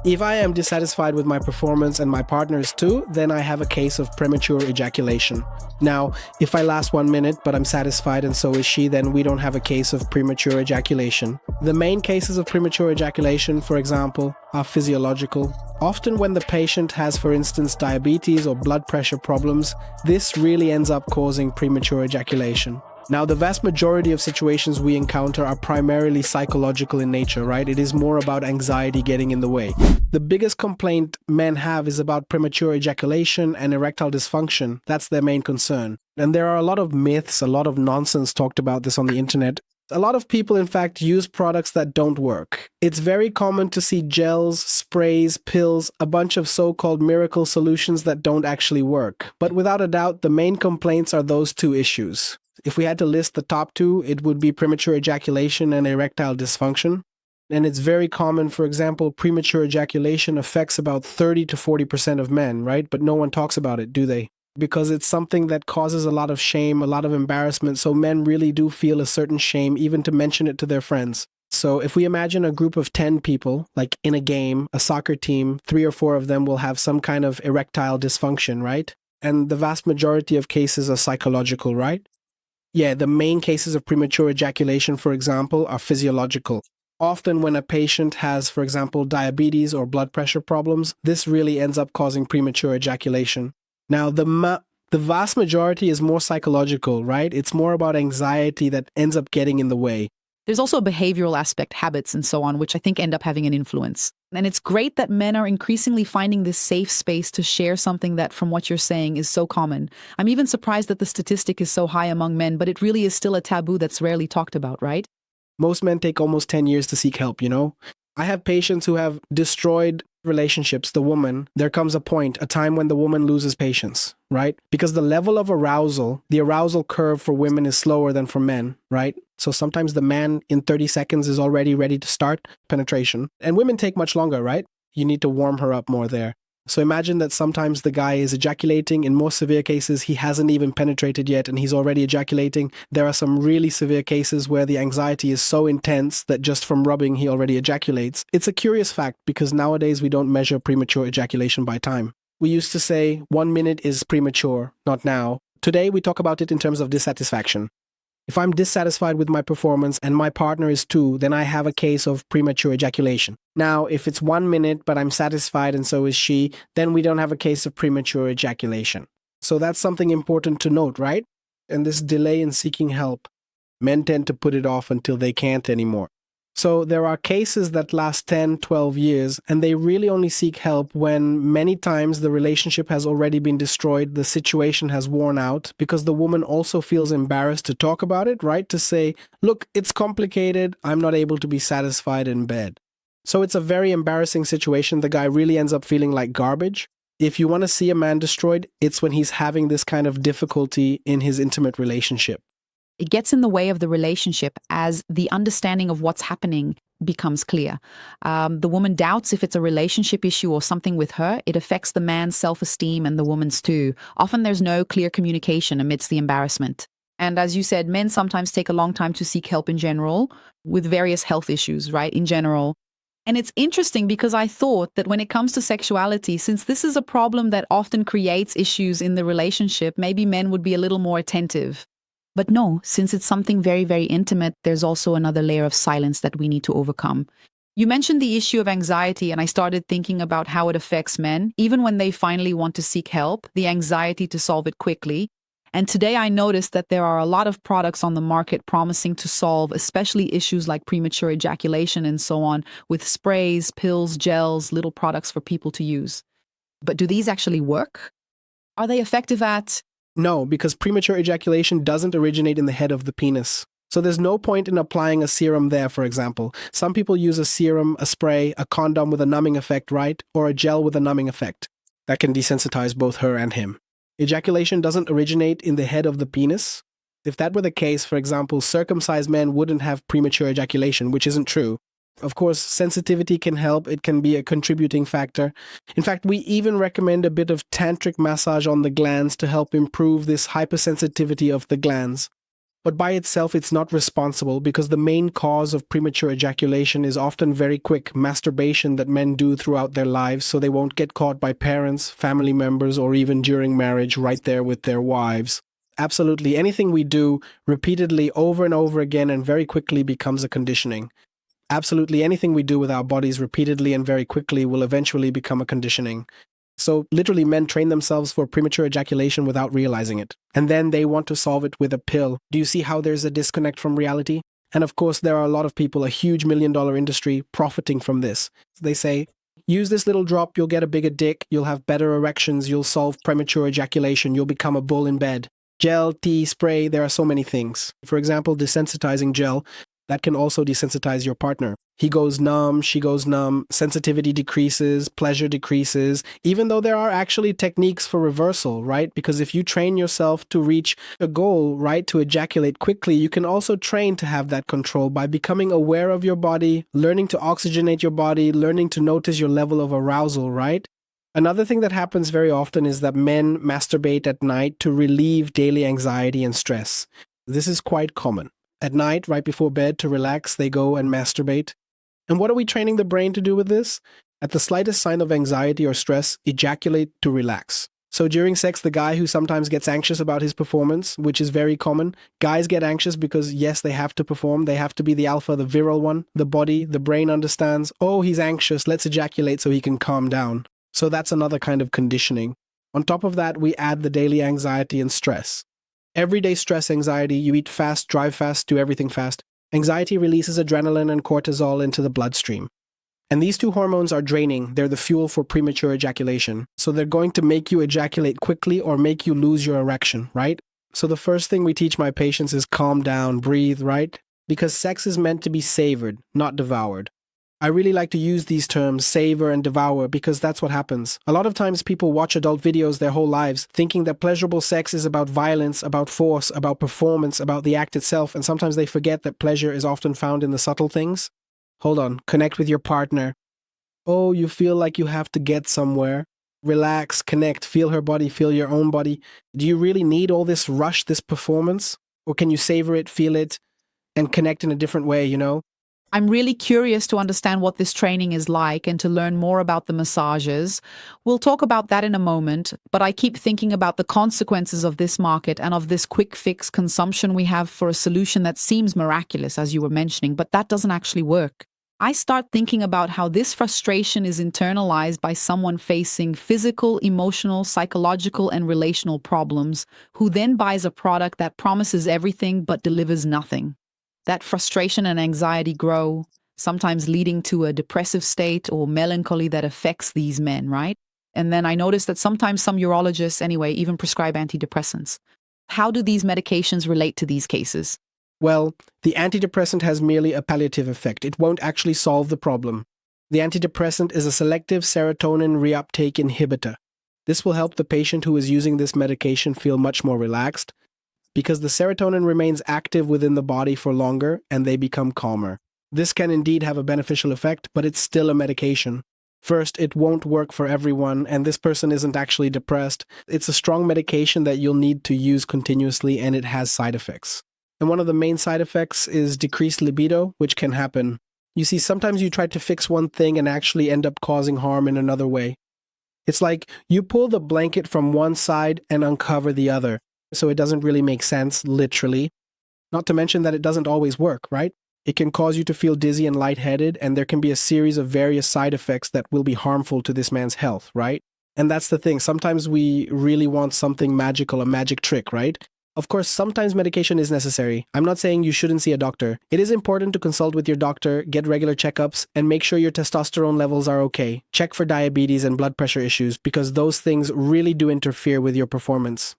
If I am dissatisfied with my performance and my partner is too, then I have a case of premature ejaculation. Now, if I last 1 minute but I'm satisfied and so is she, then we don't have a case of premature ejaculation. The main cases of premature ejaculation, for example, are physiological. Often when the patient has, for instance, diabetes or blood pressure problems, this really ends up causing premature ejaculation. Now, the vast majority of situations we encounter are primarily psychological in nature, right? It is more about anxiety getting in the way. The biggest complaint men have is about premature ejaculation and erectile dysfunction. That's their main concern. And there are a lot of myths, a lot of nonsense talked about this on the internet. A lot of people, in fact, use products that don't work. It's very common to see gels, sprays, pills, a bunch of so-called miracle solutions that don't actually work. But without a doubt, the main complaints are those two issues. If we had to list the top two, it would be premature ejaculation and erectile dysfunction. And it's very common, for example, premature ejaculation affects about 30 to 40% of men, right? But no one talks about it, do they? Because it's something that causes a lot of shame, a lot of embarrassment, so men really do feel a certain shame even to mention it to their friends. So if we imagine a group of 10 people, like in a game, a soccer team, 3 or 4 of them will have some kind of erectile dysfunction, right? And the vast majority of cases are psychological, right? Yeah, the main cases of premature ejaculation, for example, are physiological. Often when a patient has, for example, diabetes or blood pressure problems, this really ends up causing premature ejaculation. Now, the vast majority is more psychological, right? It's more about anxiety that ends up getting in the way. There's also a behavioral aspect, habits and so on, which I think end up having an influence. And it's great that men are increasingly finding this safe space to share something that, from what you're saying, is so common. I'm even surprised that the statistic is so high among men, but it really is still a taboo that's rarely talked about, right? Most men take almost 10 years to seek help, you know? I have patients who have destroyed relationships, the woman. There comes a time when the woman loses patience, right? Because the level of arousal, the arousal curve for women is slower than for men, right? So sometimes the man in 30 seconds is already ready to start penetration. And women take much longer, right? You need to warm her up more there. So imagine that sometimes the guy is ejaculating. In more severe cases, he hasn't even penetrated yet and he's already ejaculating. There are some really severe cases where the anxiety is so intense that just from rubbing, he already ejaculates. It's a curious fact because nowadays we don't measure premature ejaculation by time. We used to say 1 minute is premature, not now. Today, we talk about it in terms of dissatisfaction. If I'm dissatisfied with my performance and my partner is too, then I have a case of premature ejaculation. Now, if it's 1 minute but I'm satisfied and so is she, then we don't have a case of premature ejaculation. So that's something important to note, right? And this delay in seeking help, men tend to put it off until they can't anymore. So there are cases that last 10, 12 years, and they really only seek help when many times the relationship has already been destroyed, the situation has worn out, because the woman also feels embarrassed to talk about it, right? To say, look, it's complicated, I'm not able to be satisfied in bed. So it's a very embarrassing situation. The guy really ends up feeling like garbage. If you want to see a man destroyed, it's when he's having this kind of difficulty in his intimate relationship. It gets in the way of the relationship as the understanding of what's happening becomes clear. The woman doubts if it's a relationship issue or something with her. It affects the man's self-esteem and the woman's too. Often there's no clear communication amidst the embarrassment. And as you said, men sometimes take a long time to seek help in general with various health issues, right, in general. And it's interesting because I thought that when it comes to sexuality, since this is a problem that often creates issues in the relationship, maybe men would be a little more attentive. But no, since it's something very, very intimate, there's also another layer of silence that we need to overcome. You mentioned the issue of anxiety, and I started thinking about how it affects men, even when they finally want to seek help, the anxiety to solve it quickly. And today I noticed that there are a lot of products on the market promising to solve especially issues like premature ejaculation and so on, with sprays, pills, gels, little products for people to use. But do these actually work? Are they effective at... No, because premature ejaculation doesn't originate in the head of the penis. So there's no point in applying a serum there, for example. Some people use a serum, a spray, a condom with a numbing effect, right? Or a gel with a numbing effect. That can desensitize both her and him. Ejaculation doesn't originate in the head of the penis. If that were the case, for example, circumcised men wouldn't have premature ejaculation, which isn't true. Of course, sensitivity can help. It can be a contributing factor. In fact, we even recommend a bit of tantric massage on the glands to help improve this hypersensitivity of the glands. But by itself, it's not responsible because the main cause of premature ejaculation is often very quick masturbation that men do throughout their lives so they won't get caught by parents, family members, or even during marriage right there with their wives. Absolutely anything we do repeatedly over and over again and very quickly becomes a conditioning. Absolutely anything we do with our bodies repeatedly and very quickly will eventually become a conditioning. So literally men train themselves for premature ejaculation without realizing it. And then they want to solve it with a pill. Do you see how there's a disconnect from reality? And of course, there are a lot of people, a huge $1 million industry, profiting from this. They say, use this little drop, you'll get a bigger dick, you'll have better erections, you'll solve premature ejaculation, you'll become a bull in bed. Gel, tea, spray, there are so many things. For example, desensitizing gel. That can also desensitize your partner. He goes numb, she goes numb, sensitivity decreases, pleasure decreases, even though there are actually techniques for reversal, right? Because if you train yourself to reach a goal, right, to ejaculate quickly, you can also train to have that control by becoming aware of your body, learning to oxygenate your body, learning to notice your level of arousal, right? Another thing that happens very often is that men masturbate at night to relieve daily anxiety and stress. This is quite common. At night, right before bed, to relax, they go and masturbate. And what are we training the brain to do with this? At the slightest sign of anxiety or stress, ejaculate to relax. So during sex, the guy who sometimes gets anxious about his performance, which is very common, guys get anxious because, yes, they have to perform, they have to be the alpha, the virile one, the body, the brain understands, oh, he's anxious, let's ejaculate so he can calm down. So that's another kind of conditioning. On top of that, we add the daily anxiety and stress. Everyday stress, anxiety, you eat fast, drive fast, do everything fast. Anxiety releases adrenaline and cortisol into the bloodstream. And these two hormones are draining. They're the fuel for premature ejaculation. So they're going to make you ejaculate quickly or make you lose your erection, right? So the first thing we teach my patients is calm down, breathe, right? Because sex is meant to be savored, not devoured. I really like to use these terms, savor and devour, because that's what happens. A lot of times people watch adult videos their whole lives, thinking that pleasurable sex is about violence, about force, about performance, about the act itself, and sometimes they forget that pleasure is often found in the subtle things. Hold on, connect with your partner. Oh, you feel like you have to get somewhere. Relax, connect, feel her body, feel your own body. Do you really need all this rush, this performance? Or can you savor it, feel it, and connect in a different way, you know? I'm really curious to understand what this training is like and to learn more about the massages. We'll talk about that in a moment, but I keep thinking about the consequences of this market and of this quick fix consumption we have for a solution that seems miraculous, as you were mentioning, but that doesn't actually work. I start thinking about how this frustration is internalized by someone facing physical, emotional, psychological, and relational problems, who then buys a product that promises everything but delivers nothing. That frustration and anxiety grow, sometimes leading to a depressive state or melancholy that affects these men, right? And then I notice that sometimes some urologists, anyway, even prescribe antidepressants. How do these medications relate to these cases? Well, the antidepressant has merely a palliative effect. It won't actually solve the problem. The antidepressant is a selective serotonin reuptake inhibitor. This will help the patient who is using this medication feel much more relaxed, because the serotonin remains active within the body for longer and they become calmer. This can indeed have a beneficial effect, but it's still a medication. First, it won't work for everyone, and this person isn't actually depressed. It's a strong medication that you'll need to use continuously, and it has side effects. And one of the main side effects is decreased libido, which can happen. You see, sometimes you try to fix one thing and actually end up causing harm in another way. It's like you pull the blanket from one side and uncover the other. So it doesn't really make sense, literally. Not to mention that it doesn't always work, right? It can cause you to feel dizzy and lightheaded, and there can be a series of various side effects that will be harmful to this man's health, right? And that's the thing. Sometimes we really want something magical, a magic trick, right? Of course, sometimes medication is necessary. I'm not saying you shouldn't see a doctor. It is important to consult with your doctor, get regular checkups, and make sure your testosterone levels are okay. Check for diabetes and blood pressure issues, because those things really do interfere with your performance.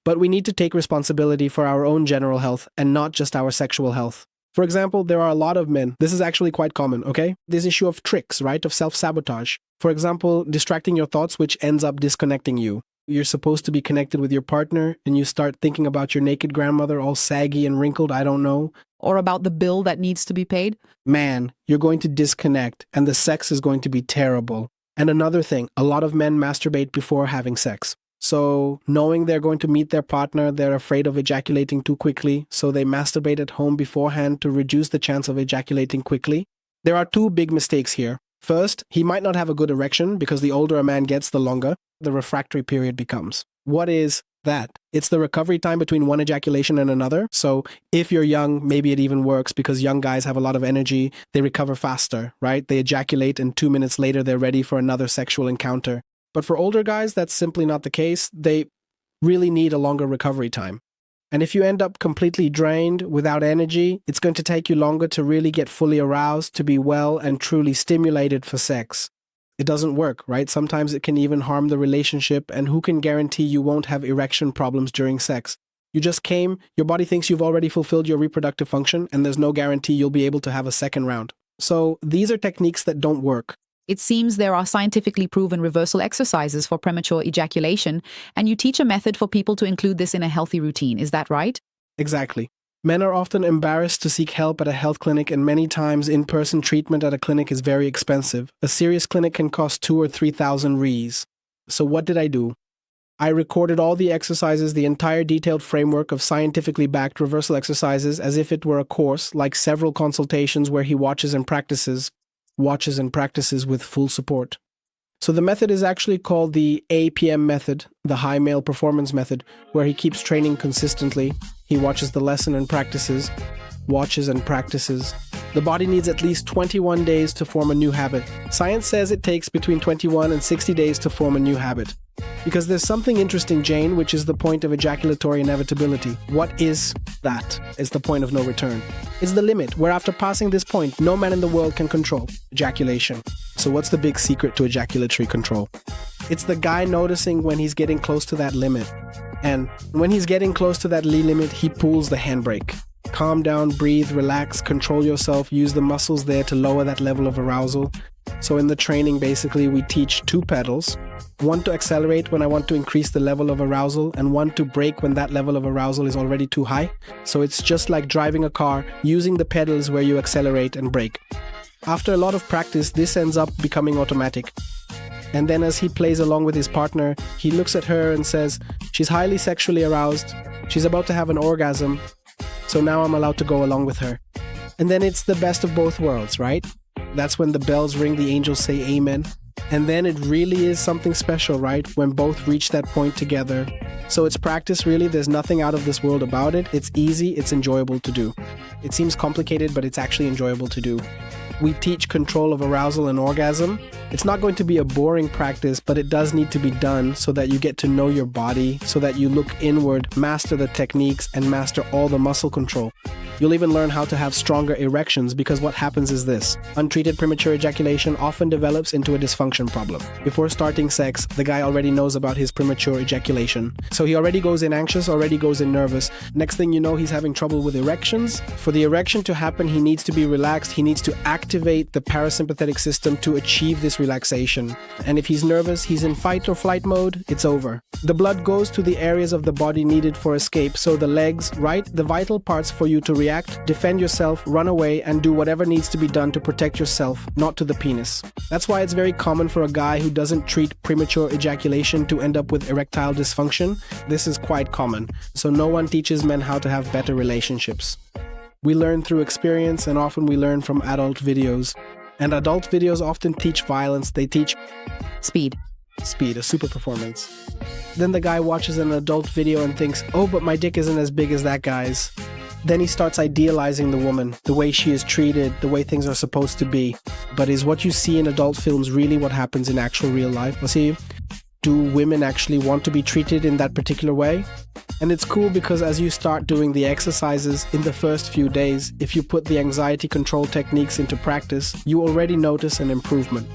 But we need to take responsibility for our own general health and not just our sexual health. For example, there are a lot of men, this is actually quite common, okay? This issue of tricks, right? Of self-sabotage. For example, distracting your thoughts, which ends up disconnecting you. You're supposed to be connected with your partner and you start thinking about your naked grandmother all saggy and wrinkled, I don't know. Or about the bill that needs to be paid? Man, you're going to disconnect and the sex is going to be terrible. And another thing, a lot of men masturbate before having sex. So knowing they're going to meet their partner, they're afraid of ejaculating too quickly, so they masturbate at home beforehand to reduce the chance of ejaculating quickly. There are two big mistakes here. First, he might not have a good erection because the older a man gets, the longer the refractory period becomes. What is that? It's the recovery time between one ejaculation and another. So if you're young, maybe it even works because young guys have a lot of energy. They recover faster, right? They ejaculate and 2 minutes later, they're ready for another sexual encounter. But for older guys, that's simply not the case. They really need a longer recovery time. And if you end up completely drained, without energy, it's going to take you longer to really get fully aroused, to be well and truly stimulated for sex. It doesn't work, right? Sometimes it can even harm the relationship, and who can guarantee you won't have erection problems during sex? You just came, your body thinks you've already fulfilled your reproductive function, and there's no guarantee you'll be able to have a second round. So these are techniques that don't work. It seems there are scientifically proven reversal exercises for premature ejaculation, and you teach a method for people to include this in a healthy routine. Is that right? Exactly. Men are often embarrassed to seek help at a health clinic, and many times in-person treatment at a clinic is very expensive. A serious clinic can cost 2,000 or 3,000 Rs. So what did I do? I recorded all the exercises, the entire detailed framework of scientifically backed reversal exercises as if it were a course, like several consultations where he watches and practices with full support. So the method is actually called the APM Method, the High Male Performance Method, where he keeps training consistently. He watches the lesson and practices, watches and practices. The body needs at least 21 days to form a new habit. Science says it takes between 21 and 60 days to form a new habit. Because there's something interesting, Jane, which is the point of ejaculatory inevitability. What is that? It's the point of no return. It's the limit, where after passing this point, no man in the world can control ejaculation. So what's the big secret to ejaculatory control? It's the guy noticing when he's getting close to that limit. And when he's getting close to that limit, he pulls the handbrake. Calm down, breathe, relax, control yourself, use the muscles there to lower that level of arousal. So in the training, basically, we teach two pedals. One to accelerate when I want to increase the level of arousal, and one to brake when that level of arousal is already too high. So it's just like driving a car, using the pedals where you accelerate and brake. After a lot of practice, this ends up becoming automatic. And then as he plays along with his partner, he looks at her and says, she's highly sexually aroused, she's about to have an orgasm, so now I'm allowed to go along with her. And then it's the best of both worlds, right? That's when the bells ring, the angels say amen. And then it really is something special, right? When both reach that point together. So it's practice, really. There's nothing out of this world about it. It's easy, it's enjoyable to do. It seems complicated, but it's actually enjoyable to do. We teach control of arousal and orgasm. It's not going to be a boring practice, but it does need to be done so that you get to know your body, so that you look inward, master the techniques, and master all the muscle control. You'll even learn how to have stronger erections, because what happens is this. Untreated premature ejaculation often develops into a dysfunction problem. Before starting sex, the guy already knows about his premature ejaculation. So he already goes in anxious, already goes in nervous. Next thing you know, he's having trouble with erections. For the erection to happen, he needs to be relaxed. He needs to activate the parasympathetic system to achieve this relaxation. And if he's nervous, he's in fight or flight mode, it's over. The blood goes to the areas of the body needed for escape. So the legs, right? The vital parts for you to react, defend yourself, run away, and do whatever needs to be done to protect yourself, not to the penis. That's why it's very common for a guy who doesn't treat premature ejaculation to end up with erectile dysfunction. This is quite common. So no one teaches men how to have better relationships. We learn through experience, and often we learn from adult videos. And adult videos often teach violence. They teach Speed, a super performance. Then the guy watches an adult video and thinks, oh, but my dick isn't as big as that guy's. Then he starts idealizing the woman, the way she is treated, the way things are supposed to be. But is what you see in adult films really what happens in actual real life? Well, see, do women actually want to be treated in that particular way? And it's cool because as you start doing the exercises in the first few days, if you put the anxiety control techniques into practice, you already notice an improvement.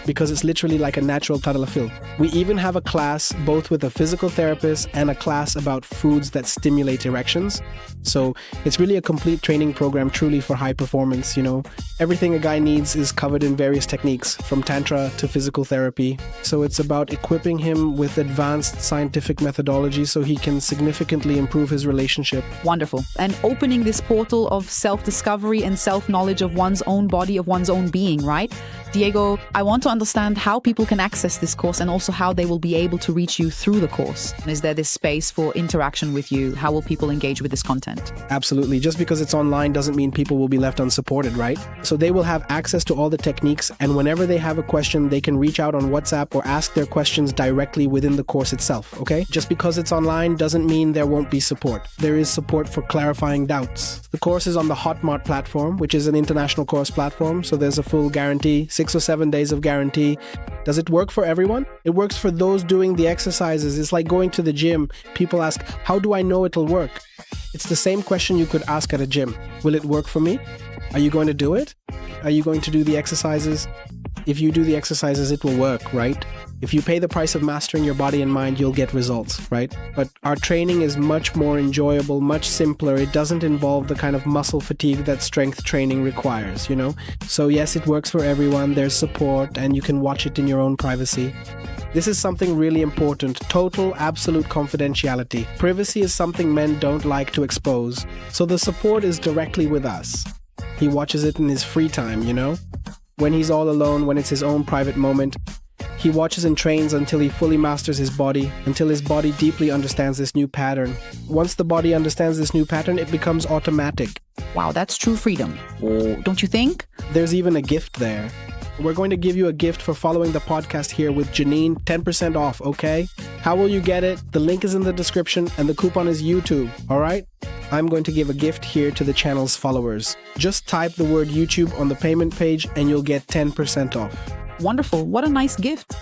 Because it's literally like a natural tatalafil. We even have a class both with a physical therapist and a class about foods that stimulate erections. So it's really a complete training program, truly for high performance, you know. Everything a guy needs is covered in various techniques, from tantra to physical therapy. So it's about equipping him with advanced scientific methodology so he can significantly improve his relationship. Wonderful. And opening this portal of self-discovery and self-knowledge of one's own body, of one's own being, right? Diego, I want to understand how people can access this course and also how they will be able to reach you through the course. Is there this space for interaction with you? How will people engage with this content? Absolutely. Just because it's online doesn't mean people will be left unsupported, right? So they will have access to all the techniques, and whenever they have a question, they can reach out on WhatsApp or ask their questions directly within the course itself, okay? Just because it's online doesn't mean there won't be support. There is support for clarifying doubts. The course is on the Hotmart platform, which is an international course platform, so there's a full guarantee, 6 or 7 days of guarantee. Does it work for everyone? It works for those doing the exercises. It's like going to the gym. People ask, how do I know it'll work? It's the same question you could ask at a gym. Will it work for me? Are you going to do it? Are you going to do the exercises? If you do the exercises, it will work, right? If you pay the price of mastering your body and mind, you'll get results, right? But our training is much more enjoyable, much simpler. It doesn't involve the kind of muscle fatigue that strength training requires, you know? So yes, it works for everyone. There's support, and you can watch it in your own privacy. This is something really important. Total, absolute confidentiality. Privacy is something men don't like to expose. So the support is directly with us. He watches it in his free time, you know? When he's all alone, when it's his own private moment, he watches and trains until he fully masters his body, until his body deeply understands this new pattern. Once the body understands this new pattern, it becomes automatic. Wow, that's true freedom. Or don't you think? There's even a gift there. We're going to give you a gift for following the podcast here with Janine, 10% off, okay? How will you get it? The link is in the description and the coupon is YouTube, all right? I'm going to give a gift here to the channel's followers. Just type the word YouTube on the payment page and you'll get 10% off. Wonderful. What a nice gift.